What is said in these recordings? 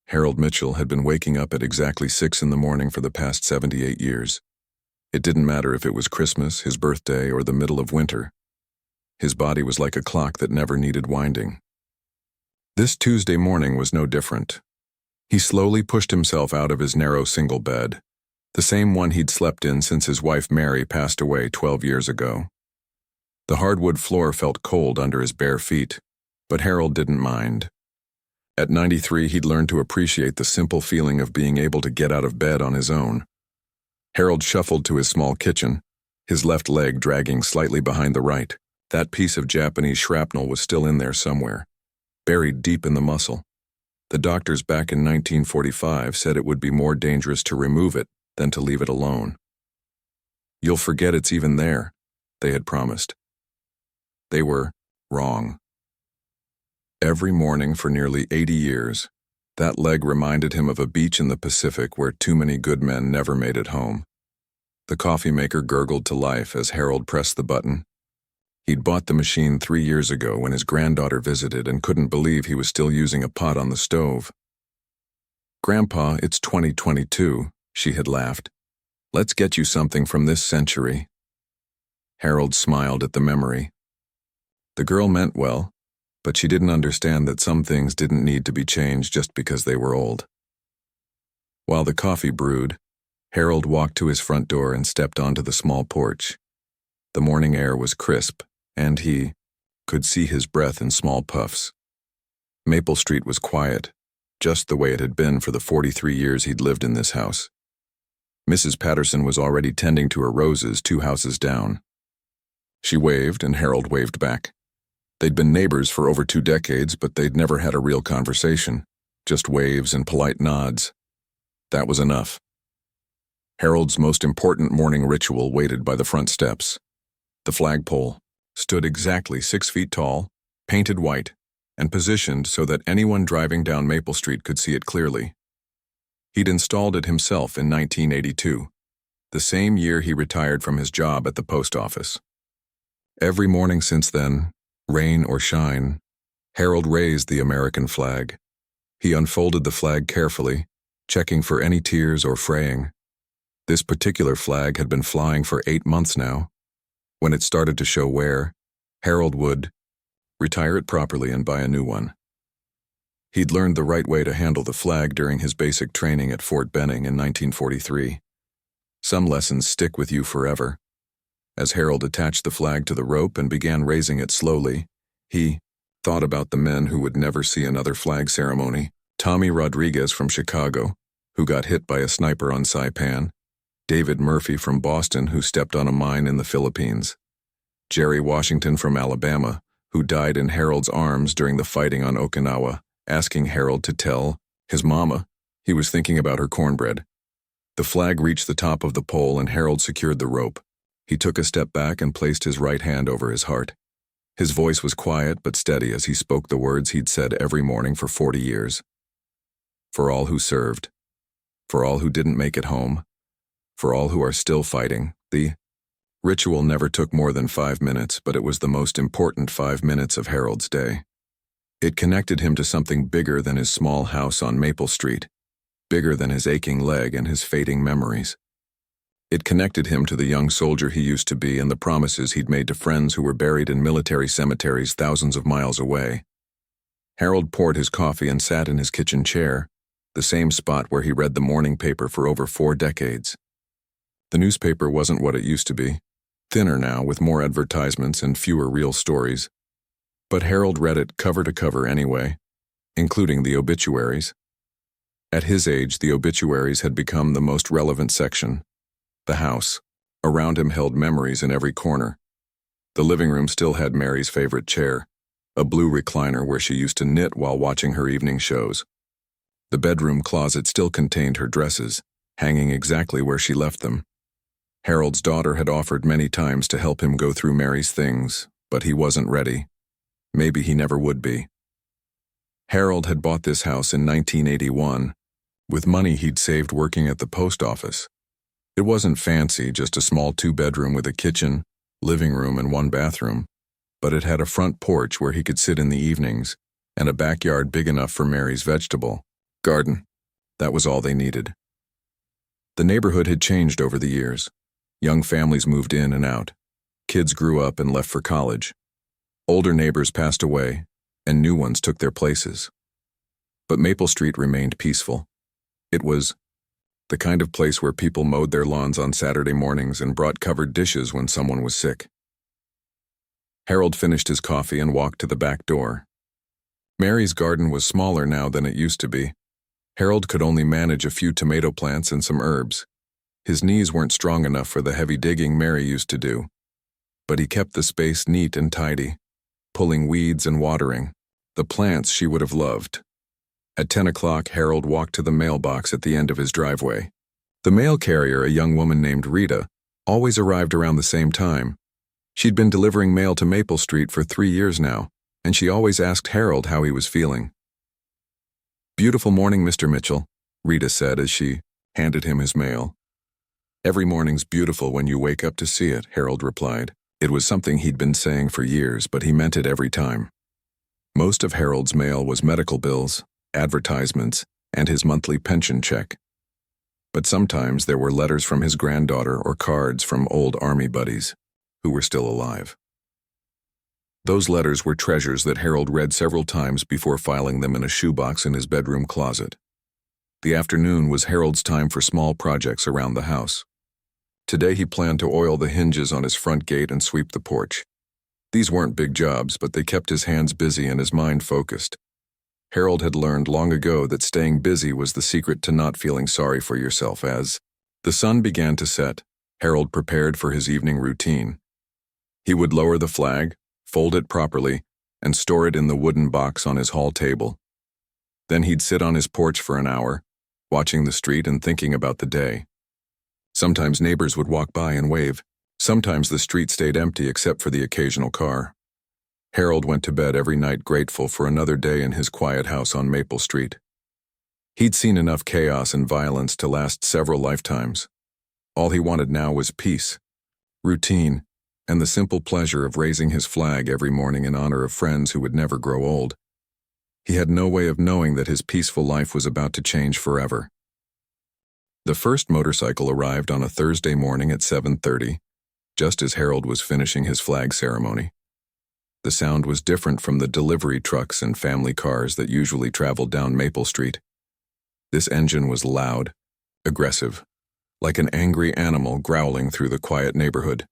Harold Mitchell had been waking up at exactly 6 in the morning for the past 78 years. It didn't matter if it was Christmas, his birthday, or the middle of winter. His body was like a clock that never needed winding. This Tuesday morning was no different. He slowly pushed himself out of his narrow single bed, the same one he'd slept in since his wife Mary passed away 12 years ago. The hardwood floor felt cold under his bare feet, but Harold didn't mind. At 93, he'd learned to appreciate the simple feeling of being able to get out of bed on his own. Harold shuffled to his small kitchen, his left leg dragging slightly behind the right. That piece of Japanese shrapnel was still in there somewhere, buried deep in the muscle. The doctors back in 1945 said it would be more dangerous to remove it than to leave it alone. "You'll forget it's even there," they had promised. They were wrong. Every morning for nearly 80 years, that leg reminded him of a beach in the Pacific where too many good men never made it home. The coffee maker gurgled to life as Harold pressed the button. He'd bought the machine 3 years ago when his granddaughter visited and couldn't believe he was still using a pot on the stove. "Grandpa, it's 2022, she had laughed. "Let's get you something from this century." Harold smiled at the memory. The girl meant well, but she didn't understand that some things didn't need to be changed just because they were old. While the coffee brewed, Harold walked to his front door and stepped onto the small porch. The morning air was crisp, and he could see his breath in small puffs. Maple Street was quiet, just the way it had been for the 43 years he'd lived in this house. Mrs. Patterson was already tending to her roses 2 houses down. She waved, and Harold waved back. They'd been neighbors for over 2 decades, but they'd never had a real conversation, just waves and polite nods. That was enough. Harold's most important morning ritual waited by the front steps. The flagpole stood exactly 6 feet tall, painted white, and positioned so that anyone driving down Maple Street could see it clearly. He'd installed it himself in 1982, the same year he retired from his job at the post office. Every morning since then, rain or shine, Harold raised the American flag. He unfolded the flag carefully, checking for any tears or fraying. This particular flag had been flying for 8 months now. When it started to show wear, Harold would retire it properly and buy a new one. He'd learned the right way to handle the flag during his basic training at Fort Benning in 1943. Some lessons stick with you forever. As Harold attached the flag to the rope and began raising it slowly, he thought about the men who would never see another flag ceremony. Tommy Rodriguez from Chicago, who got hit by a sniper on Saipan. David Murphy from Boston, who stepped on a mine in the Philippines. Jerry Washington from Alabama, who died in Harold's arms during the fighting on Okinawa, asking Harold to tell his mama he was thinking about her cornbread. The flag reached the top of the pole and Harold secured the rope. He took a step back and placed his right hand over his heart. His voice was quiet but steady as he spoke the words he'd said every morning for 40 years. For all who served, for all who didn't make it home, for all who are still fighting. The ritual never took more than 5 minutes, but it was the most important 5 minutes of Harold's day. It connected him to something bigger than his small house on Maple Street, bigger than his aching leg and his fading memories. It connected him to the young soldier he used to be and the promises he'd made to friends who were buried in military cemeteries thousands of miles away. Harold poured his coffee and sat in his kitchen chair, the same spot where he read the morning paper for over 4 decades. The newspaper wasn't what it used to be, thinner now with more advertisements and fewer real stories. But Harold read it cover to cover anyway, including the obituaries. At his age, the obituaries had become the most relevant section. The house around him held memories in every corner. The living room still had Mary's favorite chair, a blue recliner where she used to knit while watching her evening shows. The bedroom closet still contained her dresses, hanging exactly where she left them. Harold's daughter had offered many times to help him go through Mary's things, but he wasn't ready. Maybe he never would be. Harold had bought this house in 1981, with money he'd saved working at the post office. It wasn't fancy, just a small 2-bedroom with a kitchen, living room, and 1 bathroom, but it had a front porch where he could sit in the evenings, and a backyard big enough for Mary's vegetable garden. That was all they needed. The neighborhood had changed over the years. Young families moved in and out. Kids grew up and left for college. Older neighbors passed away, and new ones took their places. But Maple Street remained peaceful. It was the kind of place where people mowed their lawns on Saturday mornings and brought covered dishes when someone was sick. Harold finished his coffee and walked to the back door. Mary's garden was smaller now than it used to be. Harold could only manage a few tomato plants and some herbs. His knees weren't strong enough for the heavy digging Mary used to do. But he kept the space neat and tidy, pulling weeds and watering the plants she would have loved. At 10 o'clock, Harold walked to the mailbox at the end of his driveway. The mail carrier, a young woman named Rita, always arrived around the same time. She'd been delivering mail to Maple Street for 3 years now, and she always asked Harold how he was feeling. "Beautiful morning, Mr. Mitchell," Rita said as she handed him his mail. "Every morning's beautiful when you wake up to see it," Harold replied. It was something he'd been saying for years, but he meant it every time. Most of Harold's mail was medical bills, advertisements, and his monthly pension check. But sometimes there were letters from his granddaughter or cards from old army buddies who were still alive. Those letters were treasures that Harold read several times before filing them in a shoebox in his bedroom closet. The afternoon was Harold's time for small projects around the house. Today he planned to oil the hinges on his front gate and sweep the porch. These weren't big jobs, but they kept his hands busy and his mind focused. Harold had learned long ago that staying busy was the secret to not feeling sorry for yourself. As the sun began to set, Harold prepared for his evening routine. He would lower the flag, fold it properly, and store it in the wooden box on his hall table. Then he'd sit on his porch for an hour, watching the street and thinking about the day. Sometimes neighbors would walk by and wave. Sometimes the street stayed empty except for the occasional car. Harold went to bed every night grateful for another day in his quiet house on Maple Street. He'd seen enough chaos and violence to last several lifetimes. All he wanted now was peace, routine, and the simple pleasure of raising his flag every morning in honor of friends who would never grow old. He had no way of knowing that his peaceful life was about to change forever. The first motorcycle arrived on a Thursday morning at 7:30, just as Harold was finishing his flag ceremony. The sound was different from the delivery trucks and family cars that usually traveled down Maple Street. This engine was loud, aggressive, like an angry animal growling through the quiet neighborhood.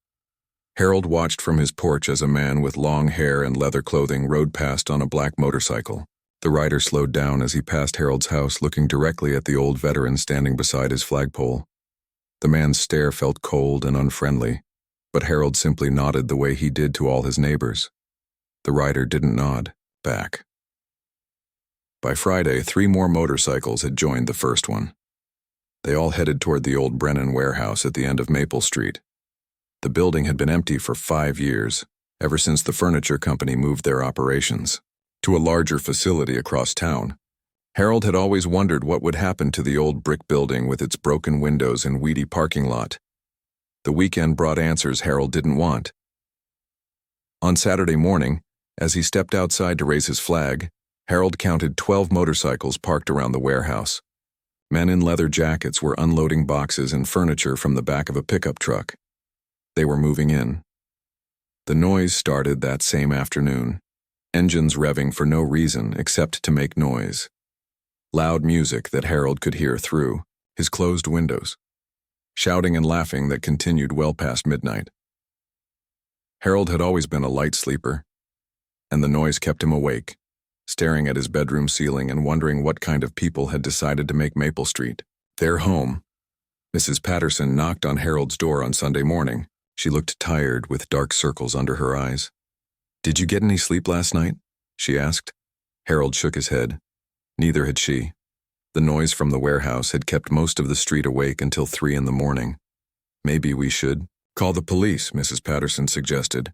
Harold watched from his porch as a man with long hair and leather clothing rode past on a black motorcycle. The rider slowed down as he passed Harold's house, looking directly at the old veteran standing beside his flagpole. The man's stare felt cold and unfriendly, but Harold simply nodded the way he did to all his neighbors. The rider didn't nod back. By Friday, 3 more motorcycles had joined the first one. They all headed toward the old Brennan warehouse at the end of Maple Street. The building had been empty for 5 years, ever since the furniture company moved their operations to a larger facility across town. Harold had always wondered what would happen to the old brick building with its broken windows and weedy parking lot. The weekend brought answers Harold didn't want. On Saturday morning, as he stepped outside to raise his flag, Harold counted 12 motorcycles parked around the warehouse. Men in leather jackets were unloading boxes and furniture from the back of a pickup truck. They were moving in. The noise started that same afternoon, engines revving for no reason except to make noise. Loud music that Harold could hear through his closed windows. Shouting and laughing that continued well past midnight. Harold had always been a light sleeper, and the noise kept him awake, staring at his bedroom ceiling and wondering what kind of people had decided to make Maple Street their home. Mrs. Patterson knocked on Harold's door on Sunday morning. She looked tired with dark circles under her eyes. "Did you get any sleep last night?" she asked. Harold shook his head. Neither had she. The noise from the warehouse had kept most of the street awake until 3 in the morning. "Maybe we should call the police," Mrs. Patterson suggested.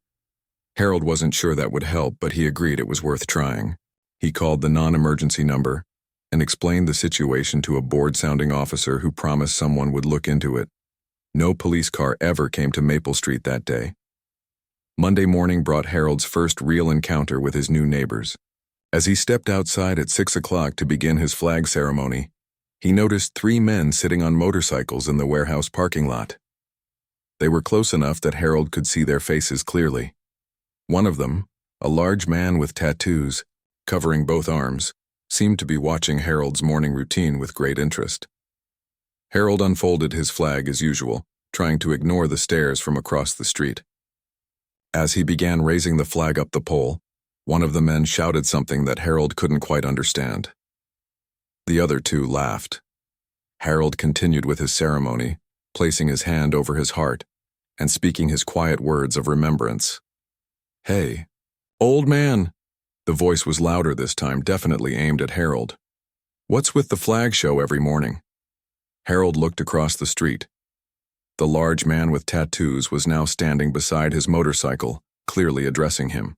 Harold wasn't sure that would help, but he agreed it was worth trying. He called the non-emergency number and explained the situation to a bored-sounding officer who promised someone would look into it. No police car ever came to Maple Street that day. Monday morning brought Harold's first real encounter with his new neighbors. As he stepped outside at 6 o'clock to begin his flag ceremony, he noticed 3 men sitting on motorcycles in the warehouse parking lot. They were close enough that Harold could see their faces clearly. One of them, a large man with tattoos, covering both arms, seemed to be watching Harold's morning routine with great interest. Harold unfolded his flag as usual, trying to ignore the stares from across the street. As he began raising the flag up the pole, one of the men shouted something that Harold couldn't quite understand. The other 2 laughed. Harold continued with his ceremony, placing his hand over his heart and speaking his quiet words of remembrance. "Hey, old man!" The voice was louder this time, definitely aimed at Harold. "What's with the flag show every morning?" Harold looked across the street. The large man with tattoos was now standing beside his motorcycle, clearly addressing him.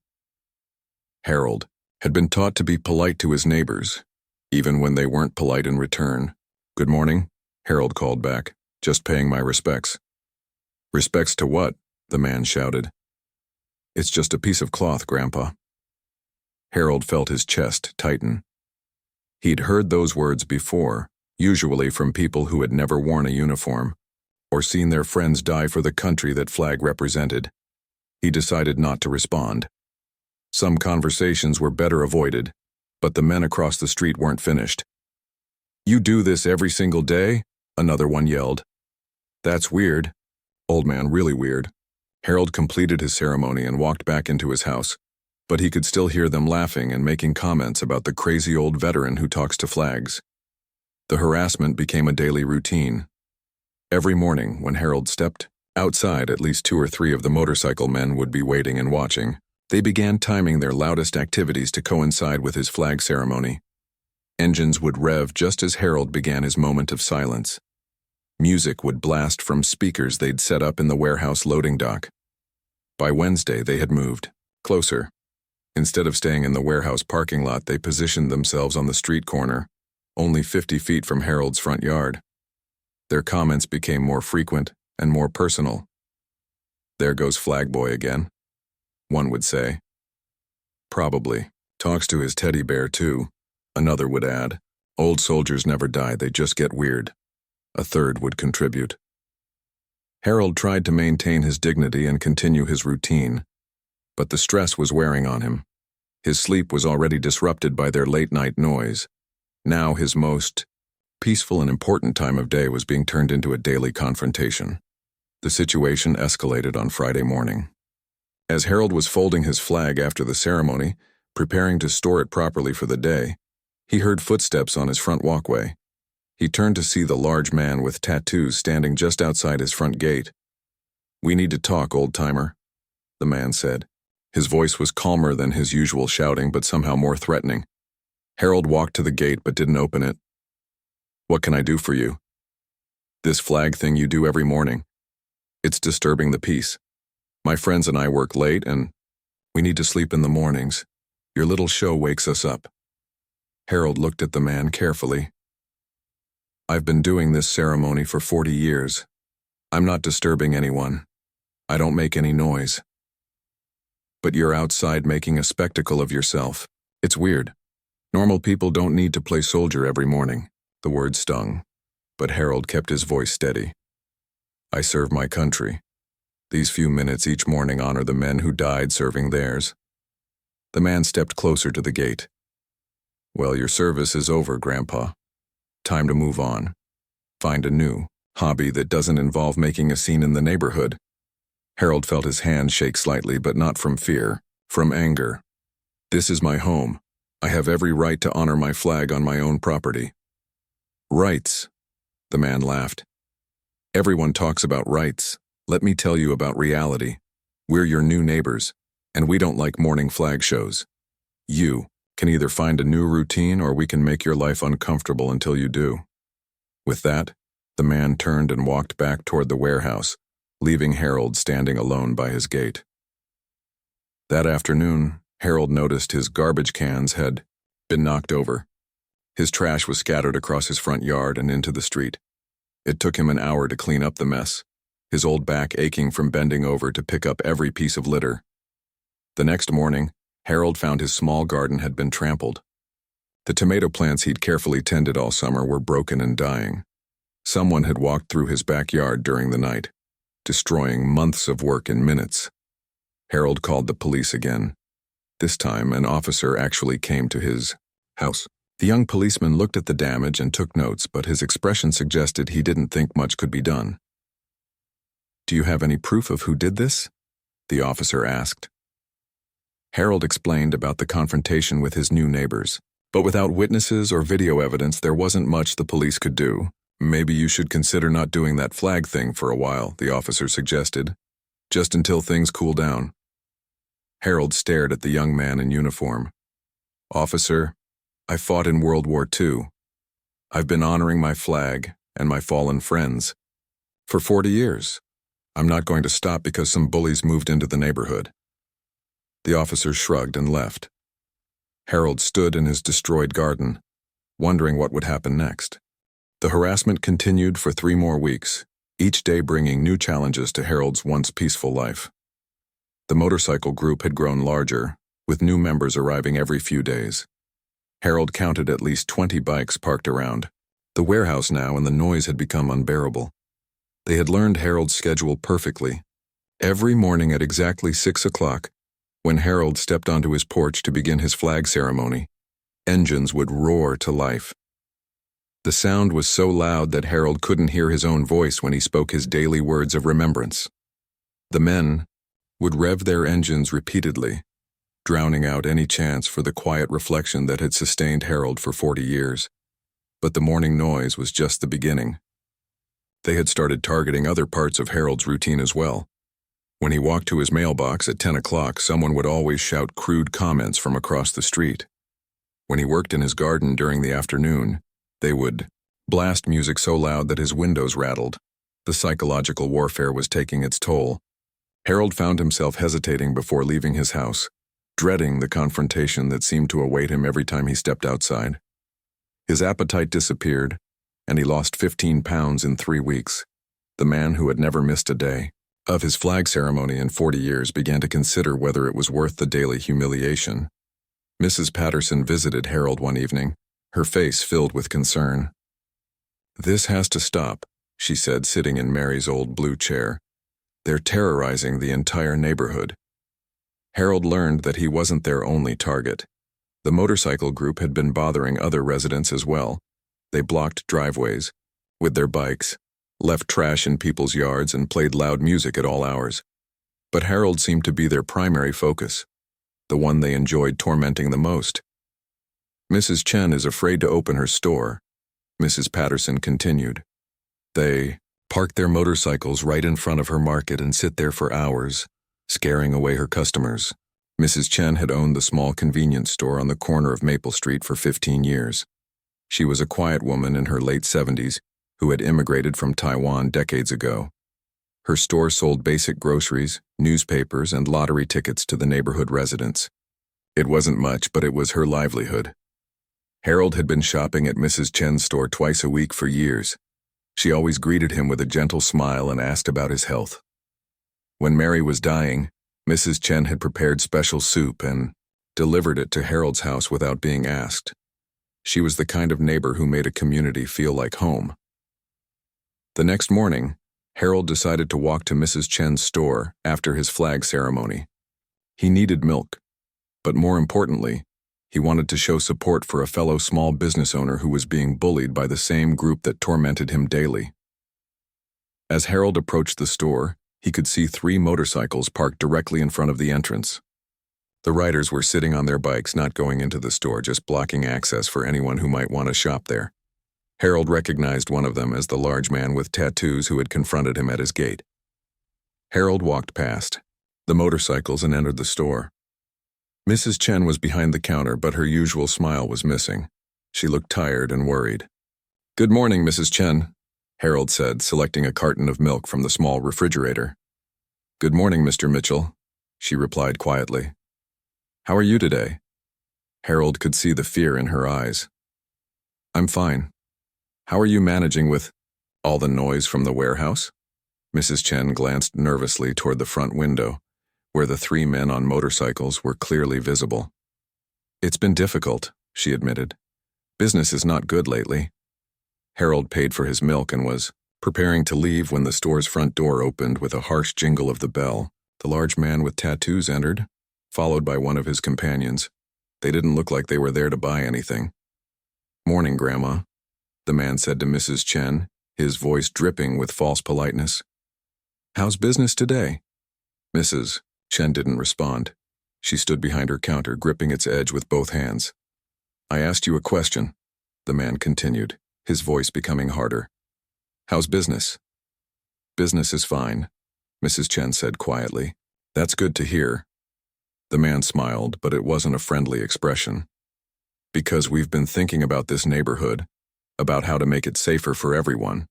Harold had been taught to be polite to his neighbors, even when they weren't polite in return. "Good morning," Harold called back, "just paying my respects." "Respects to what?" the man shouted. "It's just a piece of cloth, Grandpa." Harold felt his chest tighten. He'd heard those words before, usually from people who had never worn a uniform, or seen their friends die for the country that flag represented. He decided not to respond. Some conversations were better avoided, but the men across the street weren't finished. "You do this every single day?" another one yelled. "That's weird. Old man, really weird." Harold completed his ceremony and walked back into his house, but he could still hear them laughing and making comments about the crazy old veteran who talks to flags. The harassment became a daily routine. Every morning, when Harold stepped outside, at least 2 or 3 of the motorcycle men would be waiting and watching. They began timing their loudest activities to coincide with his flag ceremony. Engines would rev just as Harold began his moment of silence. Music would blast from speakers they'd set up in the warehouse loading dock. By Wednesday, they had moved closer. Instead of staying in the warehouse parking lot, they positioned themselves on the street corner, only 50 feet from Harold's front yard. Their comments became more frequent and more personal. "There goes Flag Boy again," one would say. "Probably. Talks to his teddy bear, too," another would add. "Old soldiers never die, they just get weird," a third would contribute. Harold tried to maintain his dignity and continue his routine, but the stress was wearing on him. His sleep was already disrupted by their late-night noise. Now his most peaceful and important time of day was being turned into a daily confrontation. The situation escalated on Friday morning. As Harold was folding his flag after the ceremony, preparing to store it properly for the day, he heard footsteps on his front walkway. He turned to see the large man with tattoos standing just outside his front gate. "We need to talk, old-timer," the man said. His voice was calmer than his usual shouting, but somehow more threatening. Harold walked to the gate but didn't open it. "What can I do for you?" "This flag thing you do every morning. It's disturbing the peace. My friends and I work late and we need to sleep in the mornings. Your little show wakes us up." Harold looked at the man carefully. "I've been doing this ceremony for 40 years. I'm not disturbing anyone. I don't make any noise. But you're outside making a spectacle of yourself. It's weird. Normal people don't need to play soldier every morning." The word stung, but Harold kept his voice steady. "I serve my country. These few minutes each morning honor the men who died serving theirs." The man stepped closer to the gate. "Well, your service is over, Grandpa. Time to move on. Find a new hobby that doesn't involve making a scene in the neighborhood." Harold felt his hand shake slightly, but not from fear, from anger. "This is my home. I have every right to honor my flag on my own property." "Rights," the man laughed. "Everyone talks about rights. Let me tell you about reality. We're your new neighbors, and we don't like morning flag shows. You can either find a new routine or we can make your life uncomfortable until you do." With that, the man turned and walked back toward the warehouse, leaving Harold standing alone by his gate. That afternoon, Harold noticed his garbage cans had been knocked over. His trash was scattered across his front yard and into the street. It took him an hour to clean up the mess, his old back aching from bending over to pick up every piece of litter. The next morning, Harold found his small garden had been trampled. The tomato plants he'd carefully tended all summer were broken and dying. Someone had walked through his backyard during the night, destroying months of work in minutes. Harold called the police again. This time, an officer actually came to his house. The young policeman looked at the damage and took notes, but his expression suggested he didn't think much could be done. "Do you have any proof of who did this?" the officer asked. Harold explained about the confrontation with his new neighbors. But without witnesses or video evidence, there wasn't much the police could do. "Maybe you should consider not doing that flag thing for a while," the officer suggested, "just until things cool down." Harold stared at the young man in uniform. "Officer, I fought in World War II. I've been honoring my flag and my fallen friends for 40 years. I'm not going to stop because some bullies moved into the neighborhood." The officer shrugged and left. Harold stood in his destroyed garden, wondering what would happen next. The harassment continued for 3 more weeks, each day bringing new challenges to Harold's once peaceful life. The motorcycle group had grown larger, with new members arriving every few days. Harold counted at least 20 bikes parked around the warehouse now, and the noise had become unbearable. They had learned Harold's schedule perfectly. Every morning at exactly 6 o'clock, when Harold stepped onto his porch to begin his flag ceremony, engines would roar to life. The sound was so loud that Harold couldn't hear his own voice when he spoke his daily words of remembrance. The men would rev their engines repeatedly, drowning out any chance for the quiet reflection that had sustained Harold for 40 years. But the morning noise was just the beginning. They had started targeting other parts of Harold's routine as well. When he walked to his mailbox at 10 o'clock, someone would always shout crude comments from across the street. When he worked in his garden during the afternoon, they would blast music so loud that his windows rattled. The psychological warfare was taking its toll. Harold found himself hesitating before leaving his house, dreading the confrontation that seemed to await him every time he stepped outside. His appetite disappeared, and he lost 15 pounds in 3 weeks. The man who had never missed a day of his flag ceremony in 40 years began to consider whether it was worth the daily humiliation. Mrs. Patterson visited Harold one evening, her face filled with concern. "This has to stop," she said, sitting in Mary's old blue chair. "They're terrorizing the entire neighborhood." Harold learned that he wasn't their only target. The motorcycle group had been bothering other residents as well. They blocked driveways with their bikes, left trash in people's yards, and played loud music at all hours. But Harold seemed to be their primary focus, the one they enjoyed tormenting the most. "Mrs. Chen is afraid to open her store," Mrs. Patterson continued. "They park their motorcycles right in front of her market and sit there for hours, scaring away her customers." Mrs. Chen had owned the small convenience store on the corner of Maple Street for 15 years. She was a quiet woman in her late 70s who had immigrated from Taiwan decades ago. Her store sold basic groceries, newspapers, and lottery tickets to the neighborhood residents. It wasn't much, but it was her livelihood. Harold had been shopping at Mrs. Chen's store twice a week for years. She always greeted him with a gentle smile and asked about his health. When Mary was dying, Mrs. Chen had prepared special soup and delivered it to Harold's house without being asked. She was the kind of neighbor who made a community feel like home. The next morning, Harold decided to walk to Mrs. Chen's store after his flag ceremony. He needed milk, but more importantly, he wanted to show support for a fellow small business owner who was being bullied by the same group that tormented him daily. As Harold approached the store, he could see 3 motorcycles parked directly in front of the entrance. The riders were sitting on their bikes, not going into the store, just blocking access for anyone who might want to shop there. Harold recognized one of them as the large man with tattoos who had confronted him at his gate. Harold walked past the motorcycles and entered the store. Mrs. Chen was behind the counter, but her usual smile was missing. She looked tired and worried. "Good morning, Mrs. Chen," Harold said, selecting a carton of milk from the small refrigerator. "Good morning, Mr. Mitchell," she replied quietly. "How are you today?" Harold could see the fear in her eyes. "I'm fine. How are you managing with all the noise from the warehouse?" Mrs. Chen glanced nervously toward the front window, where the three men on motorcycles were clearly visible. "It's been difficult," she admitted. "Business is not good lately." Harold paid for his milk and was preparing to leave when the store's front door opened with a harsh jingle of the bell. The large man with tattoos entered, followed by one of his companions. They didn't look like they were there to buy anything. "Morning, Grandma," the man said to Mrs. Chen, his voice dripping with false politeness. "How's business today?" Mrs. Chen didn't respond. She stood behind her counter, gripping its edge with both hands. "I asked you a question," the man continued, his voice becoming harder. "How's business?" "Business is fine," Mrs. Chen said quietly. "That's good to hear." The man smiled, but it wasn't a friendly expression. "Because we've been thinking about this neighborhood, about how to make it safer for everyone.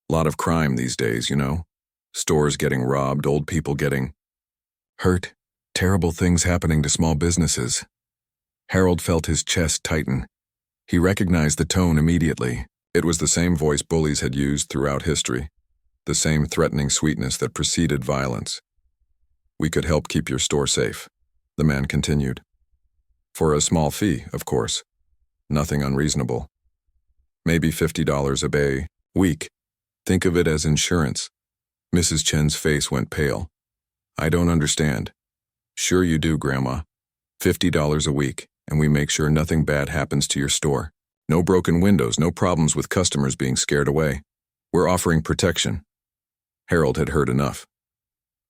Lot of crime these days, you know. Stores getting robbed, old people getting hurt, terrible things happening to small businesses." Harold felt his chest tighten. He recognized the tone immediately. It was the same voice bullies had used throughout history, the same threatening sweetness that preceded violence. "We could help keep your store safe," the man continued. "For a small fee, of course. Nothing unreasonable. Maybe $50 a week. Think of it as insurance." Mrs. Chen's face went pale. "I don't understand." "Sure you do, Grandma. $50 a week, and we make sure nothing bad happens to your store. No broken windows, no problems with customers being scared away. We're offering protection." Harold had heard enough.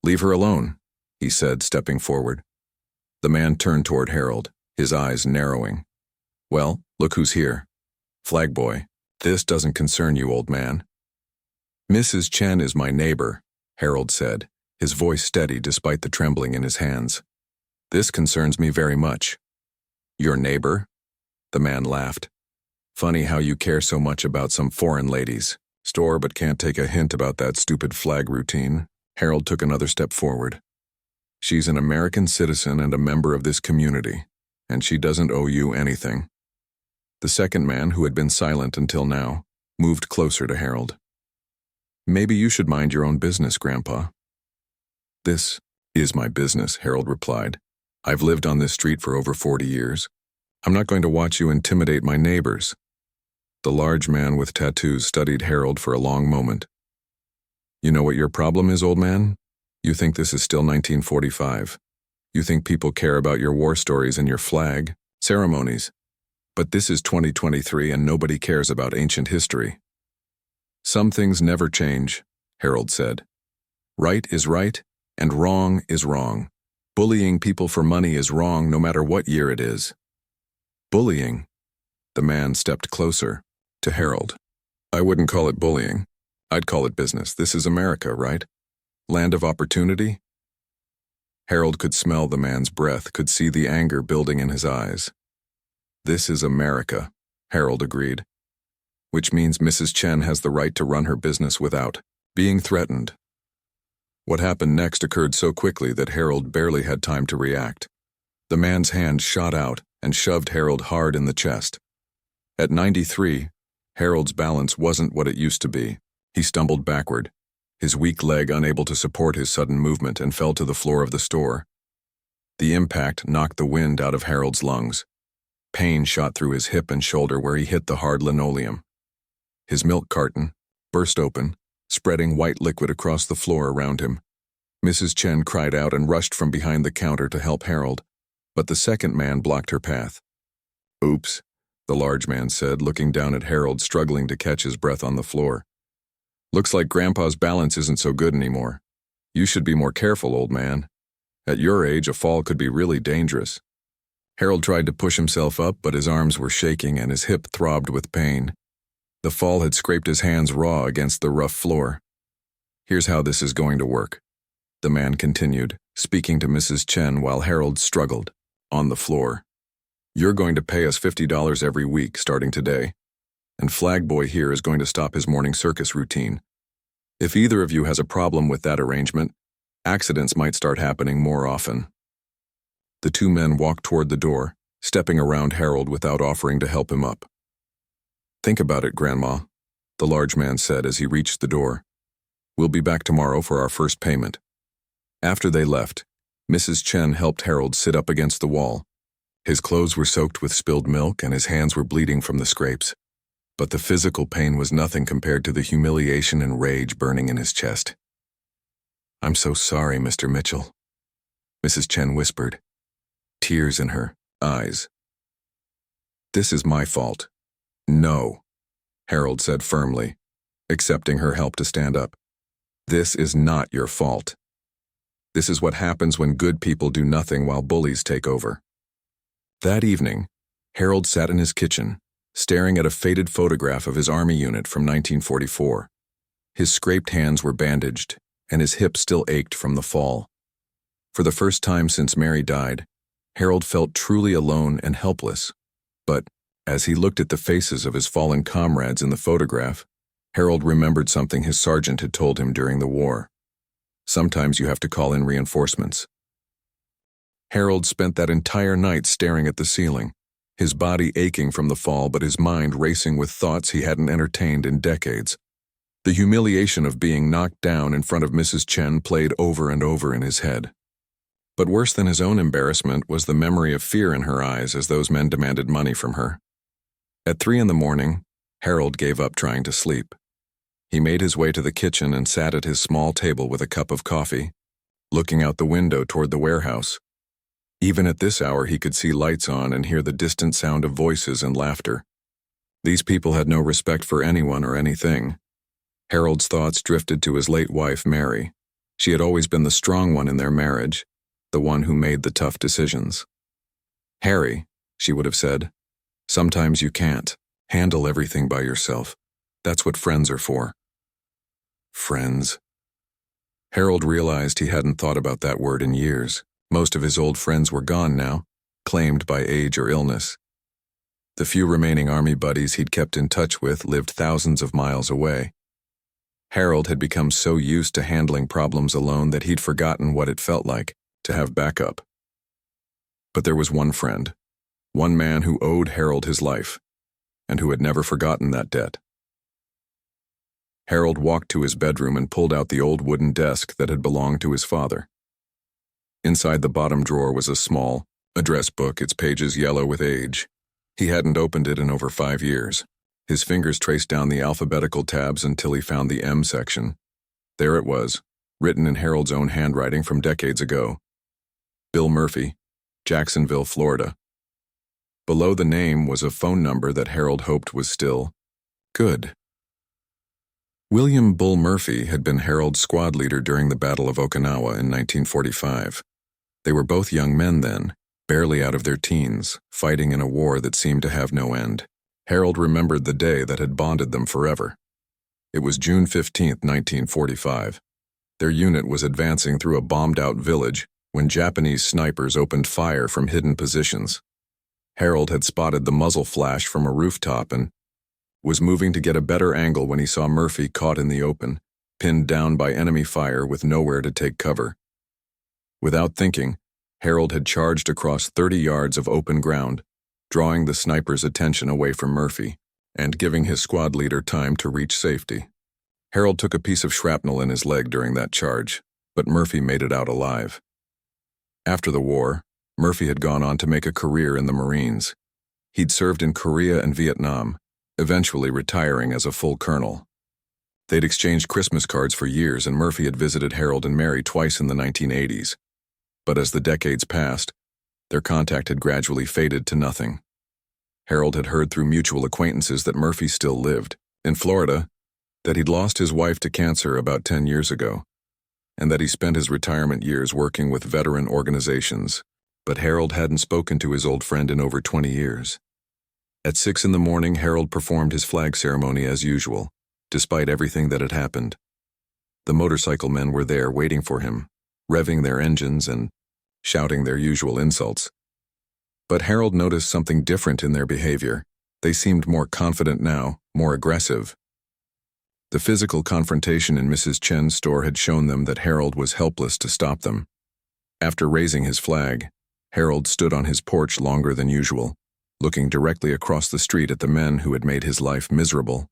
"Leave her alone," he said, stepping forward. The man turned toward Harold, his eyes narrowing. "Well, look who's here. Flag boy, this doesn't concern you, old man." "Mrs. Chen is my neighbor," Harold said, his voice steady despite the trembling in his hands. "This concerns me very much." "Your neighbor?" The man laughed. "Funny how you care so much about some foreign ladies' store but can't take a hint about that stupid flag routine." Harold took another step forward. "She's an American citizen and a member of this community, and she doesn't owe you anything." The second man, who had been silent until now, moved closer to Harold. "Maybe you should mind your own business, Grandpa." "This is my business," Harold replied. "I've lived on this street for over 40 years. I'm not going to watch you intimidate my neighbors." The large man with tattoos studied Harold for a long moment. "You know what your problem is, old man? You think this is still 1945. You think people care about your war stories and your flag ceremonies. But this is 2023 and nobody cares about ancient history." "Some things never change," Harold said. "Right is right, and wrong is wrong. Bullying people for money is wrong no matter what year it is." "Bullying?" The man stepped closer to Harold. "I wouldn't call it bullying. I'd call it business. This is America, right? Land of opportunity?" Harold could smell the man's breath, could see the anger building in his eyes. "This is America," Harold agreed. "Which means Mrs. Chen has the right to run her business without being threatened." What happened next occurred so quickly that Harold barely had time to react. The man's hand shot out and shoved Harold hard in the chest. At 93, Harold's balance wasn't what it used to be. He stumbled backward, his weak leg unable to support his sudden movement, and fell to the floor of the store. The impact knocked the wind out of Harold's lungs. Pain shot through his hip and shoulder where he hit the hard linoleum. His milk carton burst open, spreading white liquid across the floor around him. Mrs. Chen cried out and rushed from behind the counter to help Harold, but the second man blocked her path. "Oops," the large man said, looking down at Harold, struggling to catch his breath on the floor. "Looks like Grandpa's balance isn't so good anymore. You should be more careful, old man. At your age, a fall could be really dangerous." Harold tried to push himself up, but his arms were shaking and his hip throbbed with pain. The fall had scraped his hands raw against the rough floor. "Here's how this is going to work," the man continued, speaking to Mrs. Chen while Harold struggled on the floor. "You're going to pay us $50 every week starting today, and Flag Boy here is going to stop his morning circus routine. If either of you has a problem with that arrangement, accidents might start happening more often." The two men walked toward the door, stepping around Harold without offering to help him up. "Think about it, Grandma," the large man said as he reached the door. "We'll be back tomorrow for our first payment." After they left, Mrs. Chen helped Harold sit up against the wall. His clothes were soaked with spilled milk and his hands were bleeding from the scrapes. But the physical pain was nothing compared to the humiliation and rage burning in his chest. "I'm so sorry, Mr. Mitchell," Mrs. Chen whispered, tears in her eyes. "This is my fault." "No," Harold said firmly, accepting her help to stand up. "This is not your fault. This is what happens when good people do nothing while bullies take over." That evening, Harold sat in his kitchen, staring at a faded photograph of his army unit from 1944. His scraped hands were bandaged, and his hip still ached from the fall. For the first time since Mary died, Harold felt truly alone and helpless. But as he looked at the faces of his fallen comrades in the photograph, Harold remembered something his sergeant had told him during the war. Sometimes you have to call in reinforcements. Harold spent that entire night staring at the ceiling, his body aching from the fall but his mind racing with thoughts he hadn't entertained in decades. The humiliation of being knocked down in front of Mrs. Chen played over and over in his head. But worse than his own embarrassment was the memory of fear in her eyes as those men demanded money from her. At 3 a.m, Harold gave up trying to sleep. He made his way to the kitchen and sat at his small table with a cup of coffee, looking out the window toward the warehouse. Even at this hour he could see lights on and hear the distant sound of voices and laughter. These people had no respect for anyone or anything. Harold's thoughts drifted to his late wife, Mary. She had always been the strong one in their marriage, the one who made the tough decisions. "Harry," she would have said, "sometimes you can't handle everything by yourself. That's what friends are for." Friends. Harold realized he hadn't thought about that word in years. Most of his old friends were gone now, claimed by age or illness. The few remaining army buddies he'd kept in touch with lived thousands of miles away. Harold had become so used to handling problems alone that he'd forgotten what it felt like to have backup. But there was one friend, one man who owed Harold his life, and who had never forgotten that debt. Harold walked to his bedroom and pulled out the old wooden desk that had belonged to his father. Inside the bottom drawer was a small address book, its pages yellow with age. He hadn't opened it in over 5 years. His fingers traced down the alphabetical tabs until he found the M section. There it was, written in Harold's own handwriting from decades ago. Bill Murphy, Jacksonville, Florida. Below the name was a phone number that Harold hoped was still good. William Bull Murphy had been Harold's squad leader during the Battle of Okinawa in 1945. They were both young men then, barely out of their teens, fighting in a war that seemed to have no end. Harold remembered the day that had bonded them forever. It was June 15, 1945. Their unit was advancing through a bombed-out village when Japanese snipers opened fire from hidden positions. Harold had spotted the muzzle flash from a rooftop and was moving to get a better angle when he saw Murphy caught in the open, pinned down by enemy fire with nowhere to take cover. Without thinking, Harold had charged across 30 yards of open ground, drawing the sniper's attention away from Murphy and giving his squad leader time to reach safety. Harold took a piece of shrapnel in his leg during that charge, but Murphy made it out alive. After the war, Murphy had gone on to make a career in the Marines. He'd served in Korea and Vietnam, eventually retiring as a full colonel. They'd exchanged Christmas cards for years, and Murphy had visited Harold and Mary twice in the 1980s. But as the decades passed, their contact had gradually faded to nothing. Harold had heard through mutual acquaintances that Murphy still lived in Florida, that he'd lost his wife to cancer about 10 years ago, and that he spent his retirement years working with veteran organizations. But Harold hadn't spoken to his old friend in over 20 years. At 6 a.m, Harold performed his flag ceremony as usual, despite everything that had happened. The motorcycle men were there waiting for him, revving their engines and shouting their usual insults. But Harold noticed something different in their behavior. They seemed more confident now, more aggressive. The physical confrontation in Mrs. Chen's store had shown them that Harold was helpless to stop them. After raising his flag, Harold stood on his porch longer than usual, looking directly across the street at the men who had made his life miserable.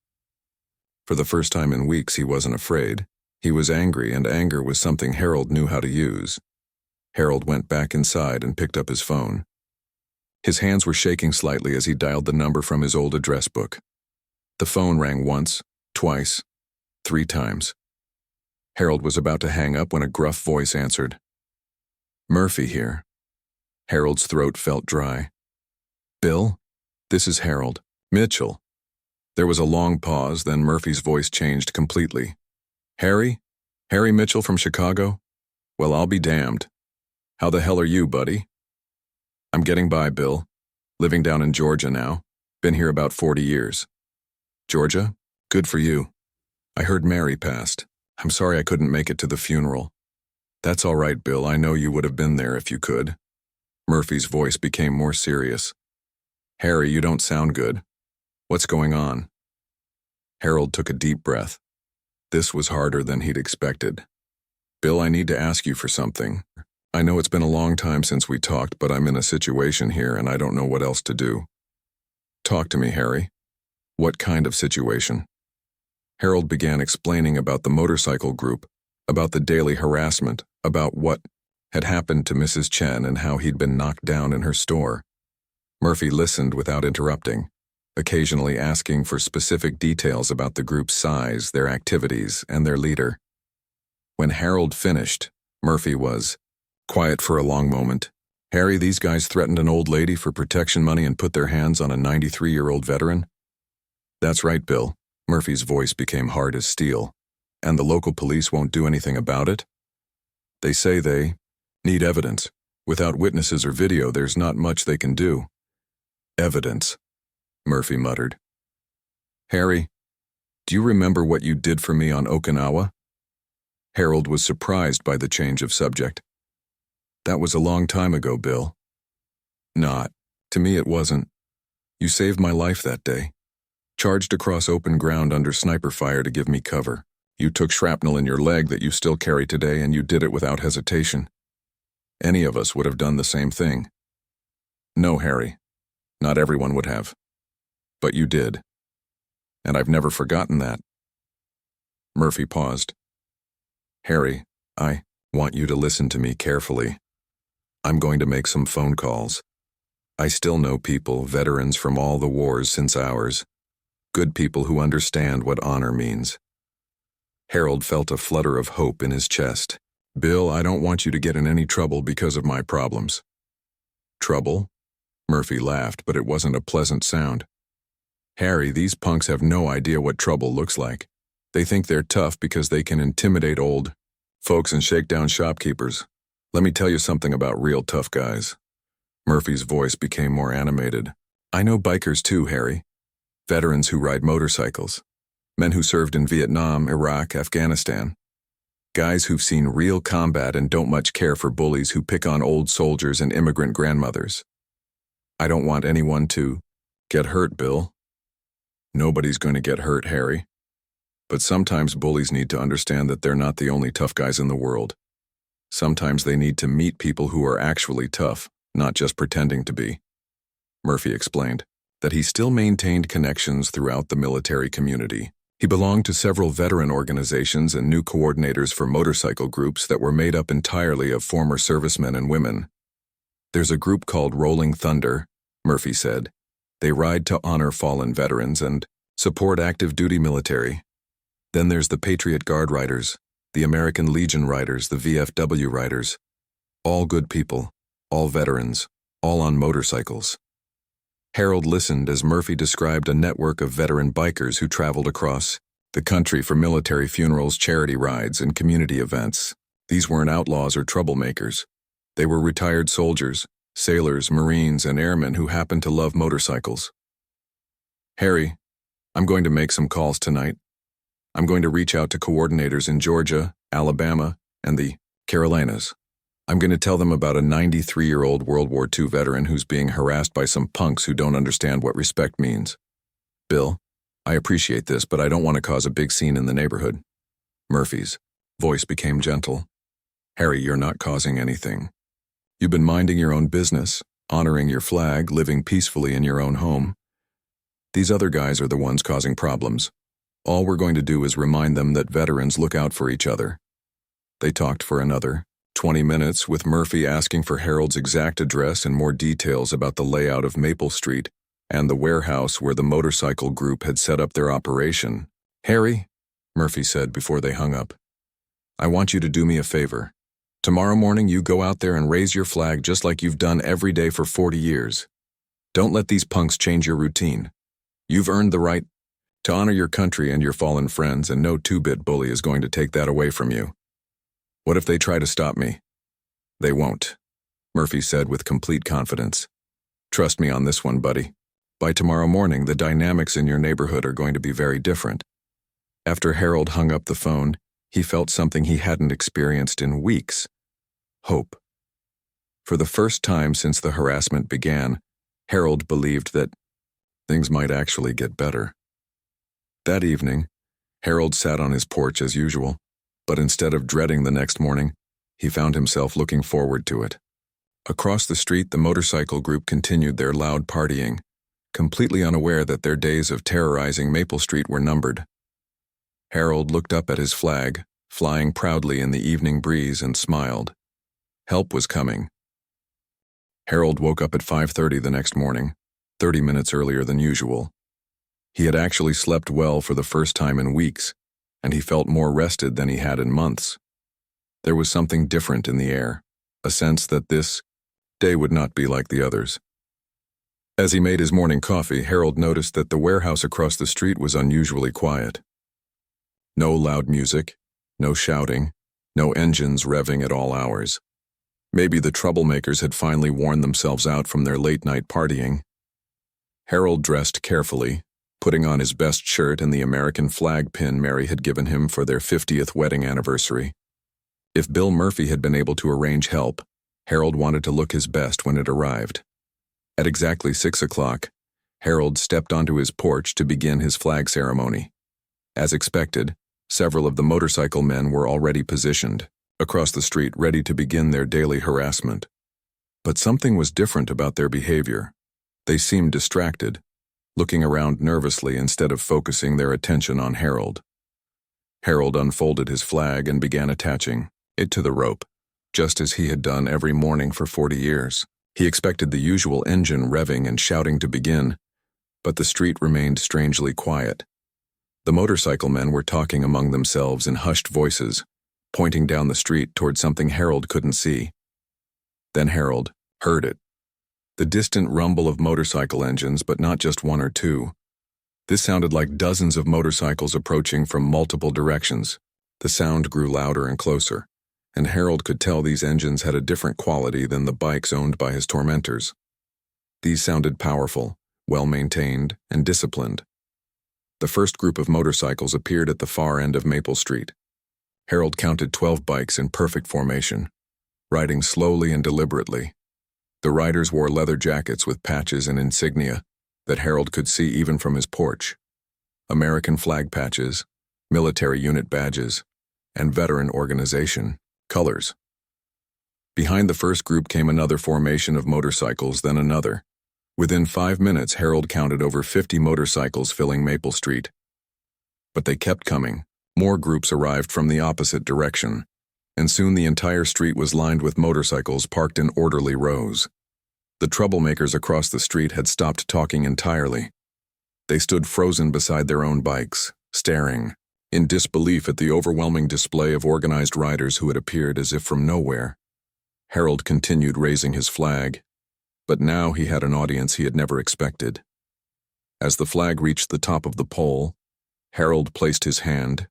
For the first time in weeks, he wasn't afraid. He was angry, and anger was something Harold knew how to use. Harold went back inside and picked up his phone. His hands were shaking slightly as he dialed the number from his old address book. The phone rang once, twice, 3 times. Harold was about to hang up when a gruff voice answered. "Murphy here." Harold's throat felt dry. "Bill? This is Harold. Mitchell." There was a long pause, then Murphy's voice changed completely. "Harry? Harry Mitchell from Chicago? Well, I'll be damned. How the hell are you, buddy?" "I'm getting by, Bill. Living down in Georgia now. Been here about 40 years. "Georgia? Good for you. I heard Mary passed. I'm sorry I couldn't make it to the funeral." "That's all right, Bill. I know you would have been there if you could." Murphy's voice became more serious. "Harry, you don't sound good. What's going on?" Harold took a deep breath. This was harder than he'd expected. "Bill, I need to ask you for something. I know it's been a long time since we talked, but I'm in a situation here and I don't know what else to do." "Talk to me, Harry. What kind of situation?" Harold began explaining about the motorcycle group, about the daily harassment, about what had happened to Mrs. Chen and how he'd been knocked down in her store. Murphy listened without interrupting, occasionally asking for specific details about the group's size, their activities, and their leader. When Harold finished, Murphy was quiet for a long moment. "Harry, these guys threatened an old lady for protection money and put their hands on a 93-year-old veteran?" "That's right, Bill." Murphy's voice became hard as steel. "And the local police won't do anything about it?" "They say they need evidence. Without witnesses or video, there's not much they can do." "Evidence," Murphy muttered. "Harry, do you remember what you did for me on Okinawa?" Harold was surprised by the change of subject. "That was a long time ago, Bill." "Not. To me it wasn't. You saved my life that day. Charged across open ground under sniper fire to give me cover. You took shrapnel in your leg that you still carry today, and you did it without hesitation. Any of us would have done the same thing." "No, Harry. Not everyone would have. But you did. And I've never forgotten that." Murphy paused. "Harry, I want you to listen to me carefully. I'm going to make some phone calls. I still know people, veterans from all the wars since ours. Good people who understand what honor means." Harold felt a flutter of hope in his chest. "Bill, I don't want you to get in any trouble because of my problems." "Trouble?" Murphy laughed, but it wasn't a pleasant sound. "Harry, these punks have no idea what trouble looks like. They think they're tough because they can intimidate old folks and shake down shopkeepers. Let me tell you something about real tough guys." Murphy's voice became more animated. "I know bikers too, Harry. Veterans who ride motorcycles. Men who served in Vietnam, Iraq, Afghanistan. Guys who've seen real combat and don't much care for bullies who pick on old soldiers and immigrant grandmothers. I don't want anyone to get hurt, Bill." "Nobody's going to get hurt, Harry. But sometimes bullies need to understand that they're not the only tough guys in the world. Sometimes they need to meet people who are actually tough, not just pretending to be." Murphy explained that he still maintained connections throughout the military community. He belonged to several veteran organizations and knew coordinators for motorcycle groups that were made up entirely of former servicemen and women. "There's a group called Rolling Thunder," Murphy said. "They ride to honor fallen veterans and support active duty military. Then there's the Patriot Guard Riders, the American Legion Riders, the VFW Riders. All good people, all veterans, all on motorcycles." Harold listened as Murphy described a network of veteran bikers who traveled across the country for military funerals, charity rides, and community events. These weren't outlaws or troublemakers. They were retired soldiers, sailors, Marines, and airmen who happened to love motorcycles. "Harry, I'm going to make some calls tonight. I'm going to reach out to coordinators in Georgia, Alabama, and the Carolinas. I'm going to tell them about a 93-year-old World War II veteran who's being harassed by some punks who don't understand what respect means. Bill, I appreciate this, but I don't want to cause a big scene in the neighborhood." Murphy's voice became gentle. "Harry, you're not causing anything. You've been minding your own business, honoring your flag, living peacefully in your own home. These other guys are the ones causing problems. All we're going to do is remind them that veterans look out for each other." They talked for another 20 minutes, with Murphy asking for Harold's exact address and more details about the layout of Maple Street and the warehouse where the motorcycle group had set up their operation. "Harry," Murphy said before they hung up, "I want you to do me a favor. Tomorrow morning you go out there and raise your flag just like you've done every day for 40 years. Don't let these punks change your routine. You've earned the right to honor your country and your fallen friends, and no two-bit bully is going to take that away from you. What if they try to stop me?" "They won't," Murphy said with complete confidence. "Trust me on this one, buddy. By tomorrow morning, the dynamics in your neighborhood are going to be very different." After Harold hung up the phone, he felt something he hadn't experienced in weeks: hope. For the first time since the harassment began, Harold believed that things might actually get better. That evening, Harold sat on his porch as usual, but instead of dreading the next morning, he found himself looking forward to it. Across the street, the motorcycle group continued their loud partying, completely unaware that their days of terrorizing Maple Street were numbered. Harold looked up at his flag, flying proudly in the evening breeze, and smiled. Help was coming. Harold woke up at 5:30 the next morning, 30 minutes earlier than usual. He had actually slept well for the first time in weeks, and he felt more rested than he had in months. There was something different in the air, a sense that this day would not be like the others. As he made his morning coffee, Harold noticed that the warehouse across the street was unusually quiet. No loud music, no shouting, no engines revving at all hours. Maybe the troublemakers had finally worn themselves out from their late-night partying. Harold dressed carefully, putting on his best shirt and the American flag pin Mary had given him for their 50th wedding anniversary. If Bill Murphy had been able to arrange help, Harold wanted to look his best when it arrived. At exactly 6 o'clock, Harold stepped onto his porch to begin his flag ceremony. As expected, several of the motorcycle men were already positioned across the street, ready to begin their daily harassment. But something was different about their behavior. They seemed distracted, looking around nervously instead of focusing their attention on Harold. Harold unfolded his flag and began attaching it to the rope, just as he had done every morning for 40 years. He expected the usual engine revving and shouting to begin, but the street remained strangely quiet. The motorcycle men were talking among themselves in hushed voices, pointing down the street toward something Harold couldn't see. Then Harold heard it. The distant rumble of motorcycle engines, but not just one or two. This sounded like dozens of motorcycles approaching from multiple directions. The sound grew louder and closer, and Harold could tell these engines had a different quality than the bikes owned by his tormentors. These sounded powerful, well-maintained, and disciplined. The first group of motorcycles appeared at the far end of Maple Street. Harold counted 12 bikes in perfect formation, riding slowly and deliberately. The riders wore leather jackets with patches and insignia that Harold could see even from his porch. American flag patches, military unit badges, and veteran organization colors. Behind the first group came another formation of motorcycles, then another. Within 5 minutes, Harold counted over 50 motorcycles filling Maple Street. But they kept coming. More groups arrived from the opposite direction, and soon the entire street was lined with motorcycles parked in orderly rows. The troublemakers across the street had stopped talking entirely. They stood frozen beside their own bikes, staring in disbelief at the overwhelming display of organized riders who had appeared as if from nowhere. Harold continued raising his flag, but now he had an audience he had never expected. As the flag reached the top of the pole, Harold placed his hand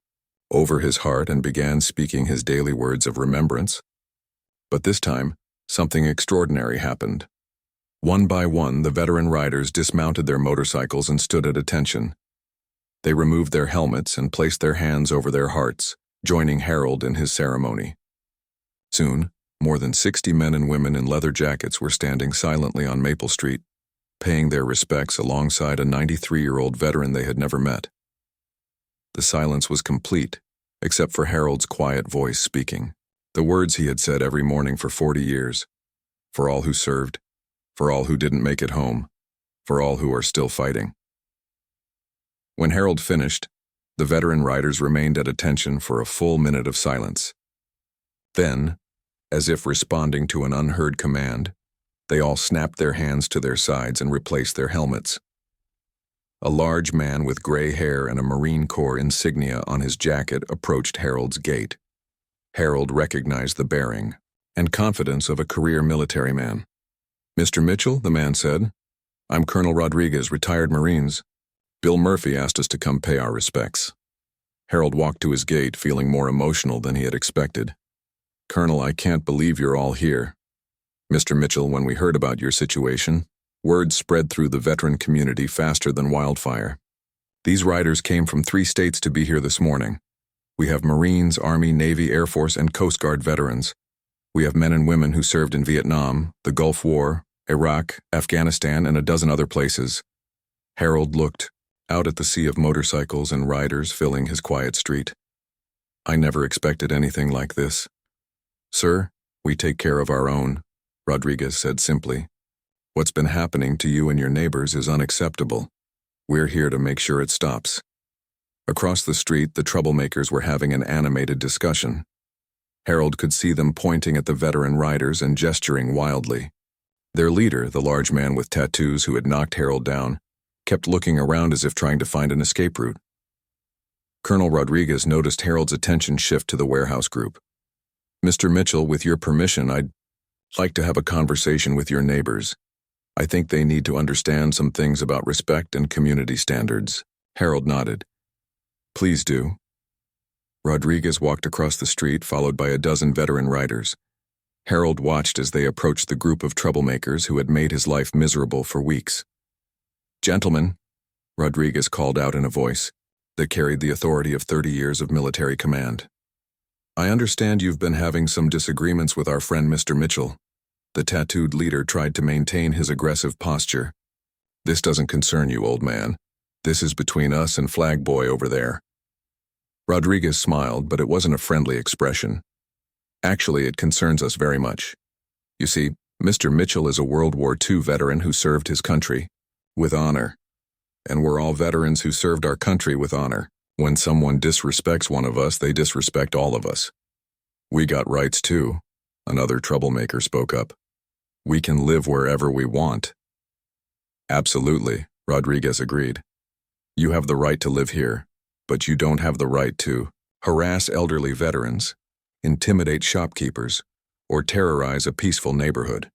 over his heart and began speaking his daily words of remembrance. But this time, something extraordinary happened. One by one, the veteran riders dismounted their motorcycles and stood at attention. They removed their helmets and placed their hands over their hearts, joining Harold in his ceremony. Soon, more than 60 men and women in leather jackets were standing silently on Maple Street, paying their respects alongside a 93-year-old veteran they had never met. The silence was complete, except for Harold's quiet voice speaking, the words he had said every morning for 40 years. For all who served, for all who didn't make it home, for all who are still fighting. When Harold finished, the veteran riders remained at attention for a full minute of silence. Then, As if responding to an unheard command, they all snapped their hands to their sides and replaced their helmets. A large man with gray hair and a Marine Corps insignia on his jacket approached Harold's gate. Harold recognized the bearing and confidence of a career military man. "Mr. Mitchell," the man said, "I'm Colonel Rodriguez, retired Marines. Bill Murphy asked us to come pay our respects." Harold walked to his gate, feeling more emotional than he had expected. "Colonel, I can't believe you're all here. Mr. Mitchell, when we heard about your situation, word spread through the veteran community faster than wildfire. These riders came from 3 states to be here this morning. We have Marines, Army, Navy, Air Force, and Coast Guard veterans. We have men and women who served in Vietnam, the Gulf War, Iraq, Afghanistan, and a dozen other places." Harold looked out at the sea of motorcycles and riders filling his quiet street. "I never expected anything like this." "Sir, we take care of our own," Rodriguez said simply. "What's been happening to you and your neighbors is unacceptable. We're here to make sure it stops." Across the street, the troublemakers were having an animated discussion. Harold could see them pointing at the veteran riders and gesturing wildly. Their leader, the large man with tattoos who had knocked Harold down, kept looking around as if trying to find an escape route. Colonel Rodriguez noticed Harold's attention shift to the warehouse group. "Mr. Mitchell, with your permission, I'd like to have a conversation with your neighbors. I think they need to understand some things about respect and community standards." Harold nodded. "Please do." Rodriguez walked across the street, followed by a dozen veteran riders. Harold watched as they approached the group of troublemakers who had made his life miserable for weeks. "Gentlemen," Rodriguez called out in a voice that carried the authority of 30 years of military command. "I understand you've been having some disagreements with our friend Mr. Mitchell." The tattooed leader tried to maintain his aggressive posture. "This doesn't concern you, old man. This is between us and Flag Boy over there." Rodriguez smiled, but it wasn't a friendly expression. "Actually, it concerns us very much. You see, Mr. Mitchell is a World War II veteran who served his country with honor. And we're all veterans who served our country with honor. When someone disrespects one of us, they disrespect all of us. We got rights too," another troublemaker spoke up. "We can live wherever we want." "Absolutely," Rodriguez agreed. "You have the right to live here, but you don't have the right to harass elderly veterans, intimidate shopkeepers, or terrorize a peaceful neighborhood."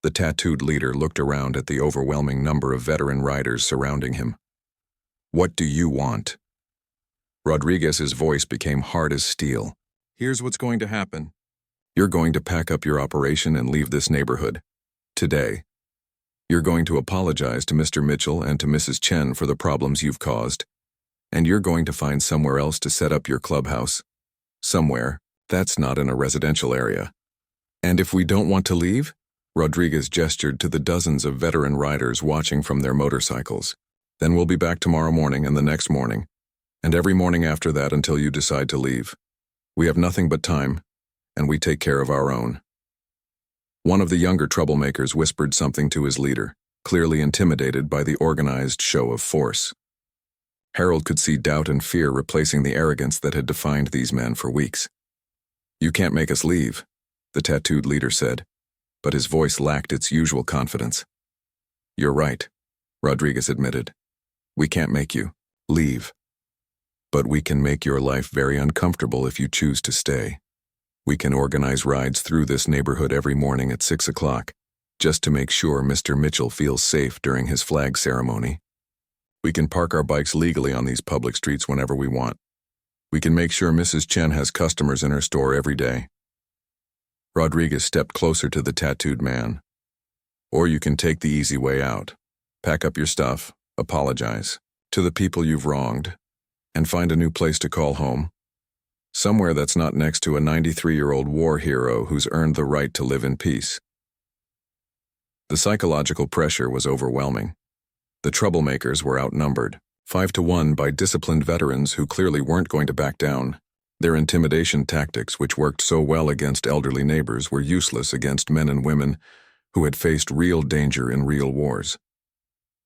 The tattooed leader looked around at the overwhelming number of veteran riders surrounding him. "What do you want?" Rodriguez's voice became hard as steel. "Here's what's going to happen. You're going to pack up your operation and leave this neighborhood. Today. You're going to apologize to Mr. Mitchell and to Mrs. Chen for the problems you've caused. And you're going to find somewhere else to set up your clubhouse. Somewhere that's not in a residential area. And if we don't want to leave?" Rodriguez gestured to the dozens of veteran riders watching from their motorcycles. "Then we'll be back tomorrow morning and the next morning, and every morning after that until you decide to leave. We have nothing but time, and we take care of our own." One of the younger troublemakers whispered something to his leader, clearly intimidated by the organized show of force. Harold could see doubt and fear replacing the arrogance that had defined these men for weeks. "You can't make us leave," the tattooed leader said, but his voice lacked its usual confidence. "You're right," Rodriguez admitted. "We can't make you leave. But we can make your life very uncomfortable if you choose to stay. We can organize rides through this neighborhood every morning at 6 o'clock, just to make sure Mr. Mitchell feels safe during his flag ceremony. We can park our bikes legally on these public streets whenever we want. We can make sure Mrs. Chen has customers in her store every day." Rodriguez stepped closer to the tattooed man. "Or you can take the easy way out. Pack up your stuff, apologize to the people you've wronged, and find a new place to call home. Somewhere that's not next to a 93-year-old war hero who's earned the right to live in peace." The psychological pressure was overwhelming. The troublemakers were outnumbered, 5-1 by disciplined veterans who clearly weren't going to back down. Their intimidation tactics, which worked so well against elderly neighbors, were useless against men and women who had faced real danger in real wars.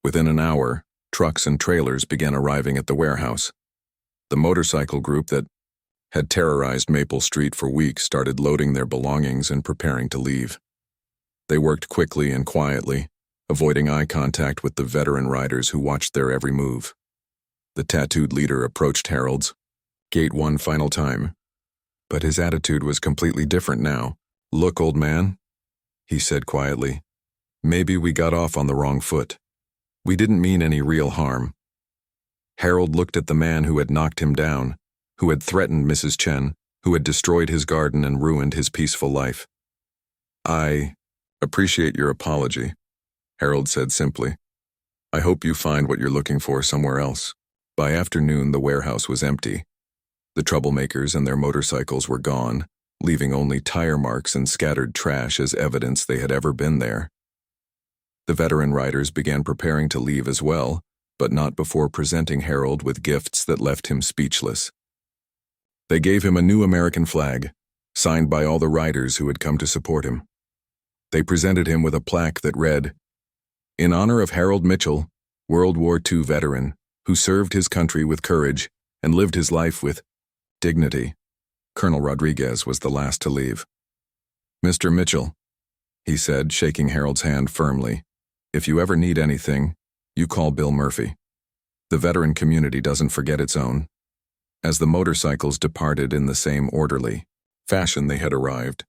Within an hour, trucks and trailers began arriving at the warehouse. The motorcycle group that had terrorized Maple Street for weeks, started loading their belongings and preparing to leave. They worked quickly and quietly, avoiding eye contact with the veteran riders who watched their every move. The tattooed leader approached Harold's gate one final time, but his attitude was completely different now. "Look, old man," he said quietly, "maybe we got off on the wrong foot. We didn't mean any real harm." Harold looked at the man who had knocked him down, who had threatened Mrs. Chen, who had destroyed his garden and ruined his peaceful life. "I appreciate your apology," Harold said simply. "I hope you find what you're looking for somewhere else." By afternoon, the warehouse was empty. The troublemakers and their motorcycles were gone, leaving only tire marks and scattered trash as evidence they had ever been there. The veteran riders began preparing to leave as well, but not before presenting Harold with gifts that left him speechless. They gave him a new American flag, signed by all the riders who had come to support him. They presented him with a plaque that read, "In honor of Harold Mitchell, World War II veteran, who served his country with courage and lived his life with dignity." Colonel Rodriguez was the last to leave. "Mr. Mitchell," he said, shaking Harold's hand firmly, "if you ever need anything, you call Bill Murphy. The veteran community doesn't forget its own." As the motorcycles departed in the same orderly fashion they had arrived,